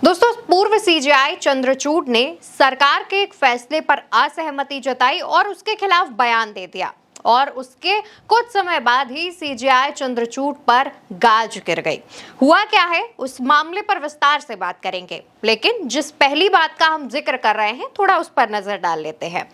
दोस्तों, पूर्व सीजेआई चंद्रचूड़ ने सरकार के एक फैसले पर असहमति जताई और उसके खिलाफ बयान दे दिया और उसके कुछ समय बाद ही सीजेआई चंद्रचूड़ पर गाज गिर गई। हुआ क्या है, उस मामले पर विस्तार से बात करेंगे, लेकिन जिस पहली बात का हम जिक्र कर रहे हैं थोड़ा उस पर नजर डाल लेते हैं।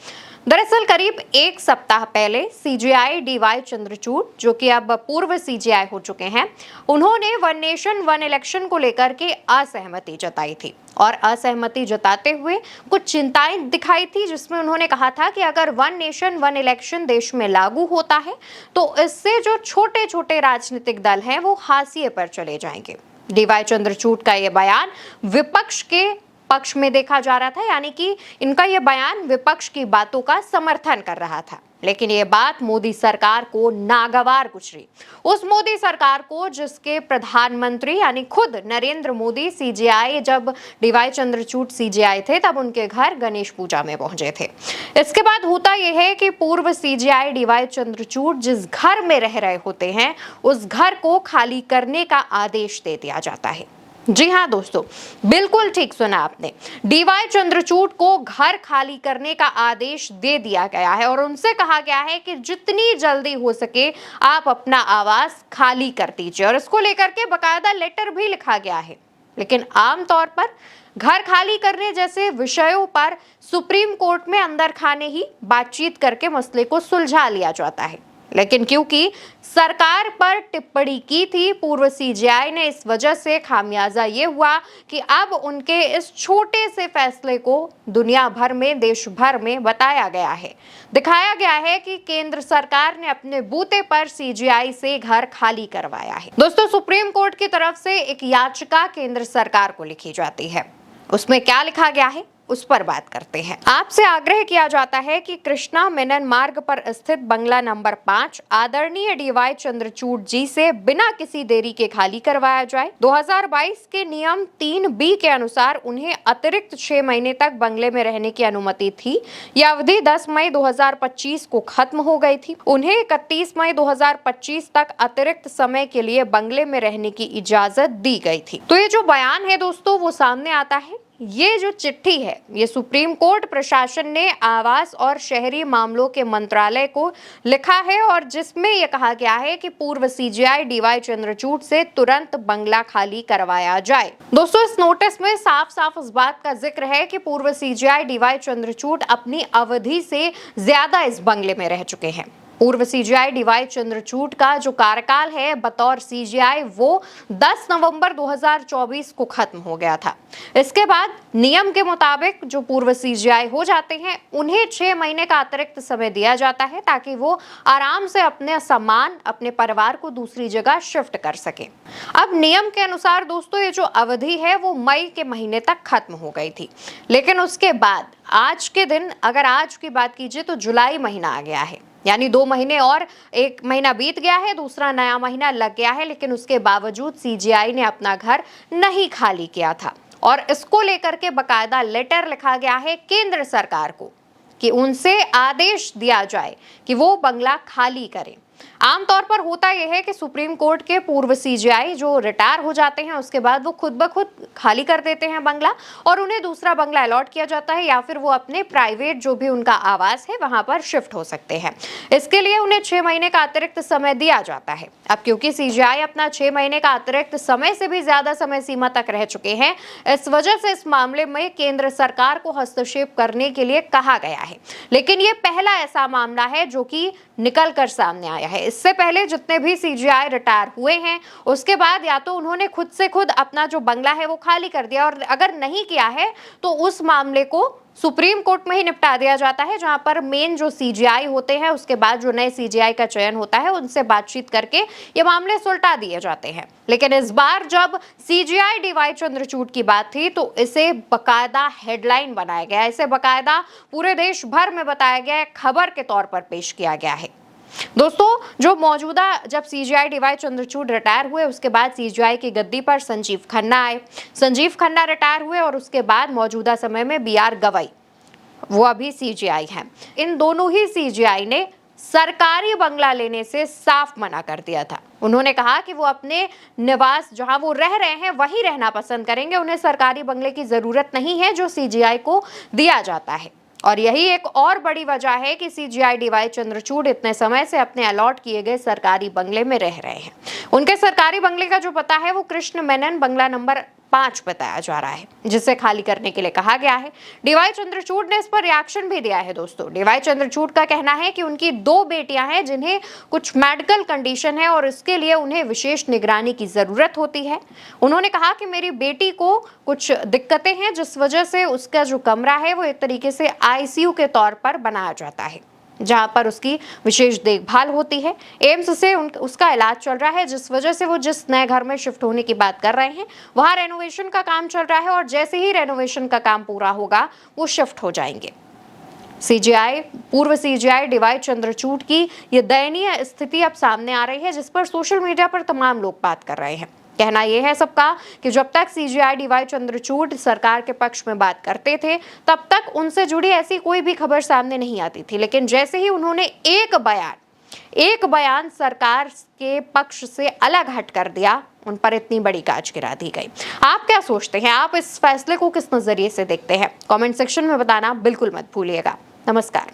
दरअसल करीब एक सप्ताह पहले सीजेआई डीवाई चंद्रचूड़, जो कि अब पूर्व सीजेआई हो चुके हैं, उन्होंने वन नेशन वन इलेक्शन को लेकर के असहमति जताई थी और असहमति जताते हुए कुछ चिंताएं दिखाई थी, जिसमें उन्होंने कहा था कि अगर वन नेशन वन इलेक्शन देश में लागू होता है तो इससे जो छोटे छोटे राजनीतिक दल हैं वो हाशिए पर चले जाएंगे। डीवाई चंद्रचूड़ का यह बयान विपक्ष के पक्ष में देखा जा रहा था, यानी कि इनका यह बयान विपक्ष की बातों का समर्थन कर रहा था। लेकिन ये बात मोदी सरकार को नागवार गुजरी। उस मोदी सरकार को जिसके प्रधानमंत्री यानी खुद नरेंद्र मोदी सीजेआई, जब डीवाई चंद्रचूड़ सीजेआई थे तब उनके घर गणेश पूजा में पहुंचे थे। इसके बाद होता यह है कि पूर्व सीजेआई डीवाई चंद्रचूड़ जिस घर में रह रहे होते हैं उस घर को खाली करने का आदेश दे दिया जाता है। जी हाँ दोस्तों, बिल्कुल ठीक सुना आपने। डीवाई चंद्रचूड़ को घर खाली करने का आदेश दे दिया गया है और उनसे कहा गया है कि जितनी जल्दी हो सके आप अपना आवास खाली कर दीजिए और इसको लेकर के बकायदा लेटर भी लिखा गया है। लेकिन आमतौर पर घर खाली करने जैसे विषयों पर सुप्रीम कोर्ट में अंदर खाने ही बातचीत करके मसले को सुलझा लिया जाता है। लेकिन क्योंकि सरकार पर टिप्पणी की थी पूर्व सीजेआई ने, इस वजह से खामियाजा ये हुआ कि अब उनके इस छोटे से फैसले को दुनिया भर में, देश भर में बताया गया है, दिखाया गया है कि केंद्र सरकार ने अपने बूते पर सीजेआई से घर खाली करवाया है। दोस्तों, सुप्रीम कोर्ट की तरफ से एक याचिका केंद्र सरकार को लिखी जाती है। उसमें क्या लिखा गया है उस पर बात करते हैं। आपसे आग्रह किया जाता है कि कृष्णा मेनन मार्ग पर स्थित बंगला नंबर 5 आदरणीय डीवाई चंद्रचूड़ जी से बिना किसी देरी के खाली करवाया जाए। 2022 के नियम 3B के अनुसार उन्हें अतिरिक्त 6 महीने तक बंगले में रहने की अनुमति थी। यह अवधि 10 मई 2025 को खत्म हो गई थी। उन्हें 31 मई 2025 तक अतिरिक्त समय के लिए बंगले में रहने की इजाजत दी गई थी। तो ये जो बयान है दोस्तों वो सामने आता है। ये जो चिट्ठी है ये सुप्रीम कोर्ट प्रशासन ने आवास और शहरी मामलों के मंत्रालय को लिखा है और जिसमें यह कहा गया है कि पूर्व सीजेआई डीवाई चंद्रचूड़ से तुरंत बंगला खाली करवाया जाए। दोस्तों, इस नोटिस में साफ साफ इस बात का जिक्र है कि पूर्व सीजेआई डीवाई चंद्रचूड़ अपनी अवधि से ज्यादा इस बंगले में रह चुके हैं। पूर्व सीजेआई डीवाई चंद्रचूड़ का जो कार्यकाल है बतौर सीजेआई वो 10 नवंबर 2024 को खत्म हो गया था। इसके बाद नियम के मुताबिक जो पूर्व सीजेआई हो जाते हैं उन्हें 6 महीने का अतिरिक्त समय दिया जाता है ताकि वो आराम से अपने सामान, अपने परिवार को दूसरी जगह शिफ्ट कर सके। अब नियम के अनुसार दोस्तों ये जो अवधि है वो मई के महीने तक खत्म हो गई थी, लेकिन उसके बाद आज के दिन, अगर आज की बात कीजिए तो जुलाई महीना आ गया है, यानी 2 महीने और 1 महीना बीत गया है, दूसरा नया महीना लग गया है, लेकिन उसके बावजूद सीजेआई ने अपना घर नहीं खाली किया था और इसको लेकर के बकायदा लेटर लिखा गया है केंद्र सरकार को कि उनसे आदेश दिया जाए कि वो बंगला खाली करें। आमतौर पर होता यह है कि सुप्रीम कोर्ट के पूर्व सीजेआई जो रिटायर हो जाते हैं उसके बाद वो खुद ब खुद खाली कर देते हैं बंगला और उन्हें दूसरा बंगला अलॉट किया जाता है या फिर वो अपने प्राइवेट जो भी उनका आवास है वहां पर शिफ्ट हो सकते हैं। इसके लिए उन्हें 6 महीने का अतिरिक्त समय दिया जाता है। अब क्योंकि सीजेआई अपना 6 महीने का अतिरिक्त समय से भी ज्यादा समय सीमा तक रह चुके हैं, इस वजह से इस मामले में केंद्र सरकार को हस्तक्षेप करने के लिए कहा गया है। लेकिन ये पहला ऐसा मामला है जो कि निकल कर सामने आया है। इससे पहले जितने भी सीजेआई रिटायर हुए हैं उसके बाद या तो उन्होंने खुद से खुद अपना जो बंगला है वो खाली कर दिया और अगर नहीं किया है तो उस मामले को सुप्रीम कोर्ट में ही निपटा दिया जाता है, जहां पर मेन जो सीजेआई होते हैं उसके बाद जो नए सीजेआई का चयन होता है उनसे बातचीत करके ये मामले सुलटा दिए जाते हैं। लेकिन इस बार जब सीजेआई डीवाई चंद्रचूड़ की बात थी तो इसे बकायदा हेडलाइन बनाया गया, इसे बकायदा पूरे देश भर में बताया गया, खबर के तौर पर पेश किया गया है। दोस्तों, जो मौजूदा जब सीजेआई डीवाई चंद्रचूड़ रिटायर हुए उसके बाद सीजेआई की गद्दी पर संजीव खन्ना आए। संजीव खन्ना रिटायर हुए और उसके बाद मौजूदा समय में बीआर गवई, वो अभी सीजेआई हैं। इन दोनों ही सीजेआई ने सरकारी बंगला लेने से साफ मना कर दिया था। उन्होंने कहा कि वो अपने निवास जहां वो रह रहे हैं वहीं रहना पसंद करेंगे, उन्हें सरकारी बंगले की जरूरत नहीं है जो सीजीआई को दिया जाता है। और यही एक और बड़ी वजह है कि सीजीआई डीवाई चंद्रचूड़ इतने समय से अपने अलॉट किए गए सरकारी बंगले में रह रहे हैं। उनके सरकारी बंगले का जो पता है वो कृष्ण मेनन बंगला नंबर 5 बताया जा रहा है, जिसे खाली करने के लिए कहा गया है। डीवाई चंद्रचूड़ ने इस पर रिएक्शन भी दिया है। दोस्तों, डीवाई चंद्रचूड़ का कहना है कि उनकी 2 बेटियां हैं जिन्हें कुछ मेडिकल कंडीशन है और इसके लिए उन्हें विशेष निगरानी की जरूरत होती है। उन्होंने कहा कि मेरी बेटी को कुछ दिक्कतें हैं जिस वजह से उसका जो कमरा है वो एक तरीके से आईसीयू के तौर पर बनाया जाता है, जहां पर उसकी विशेष देखभाल होती है। एम्स से उसका इलाज चल रहा है, जिस वजह से वो जिस नए घर में शिफ्ट होने की बात कर रहे हैं वहां रेनोवेशन का काम चल रहा है और जैसे ही रेनोवेशन का काम पूरा होगा वो शिफ्ट हो जाएंगे। पूर्व सीजीआई डीवाई चंद्रचूड़ की ये दयनीय स्थिति अब सामने आ रही है, जिस पर सोशल मीडिया पर तमाम लोग बात कर रहे हैं। कहना यह है सबका कि जब तक सीजीआई डीवाई चंद्रचूड़ सरकार के पक्ष में बात करते थे तब तक उनसे जुड़ी ऐसी कोई भी खबर सामने नहीं आती थी, लेकिन जैसे ही उन्होंने एक बयान सरकार के पक्ष से अलग हट कर दिया, उन पर इतनी बड़ी गाज गिरा दी गई। आप क्या सोचते हैं? आप इस फैसले को किस नजरिए से देखते हैं? कमेंट सेक्शन में बताना बिल्कुल मत भूलिएगा। नमस्कार।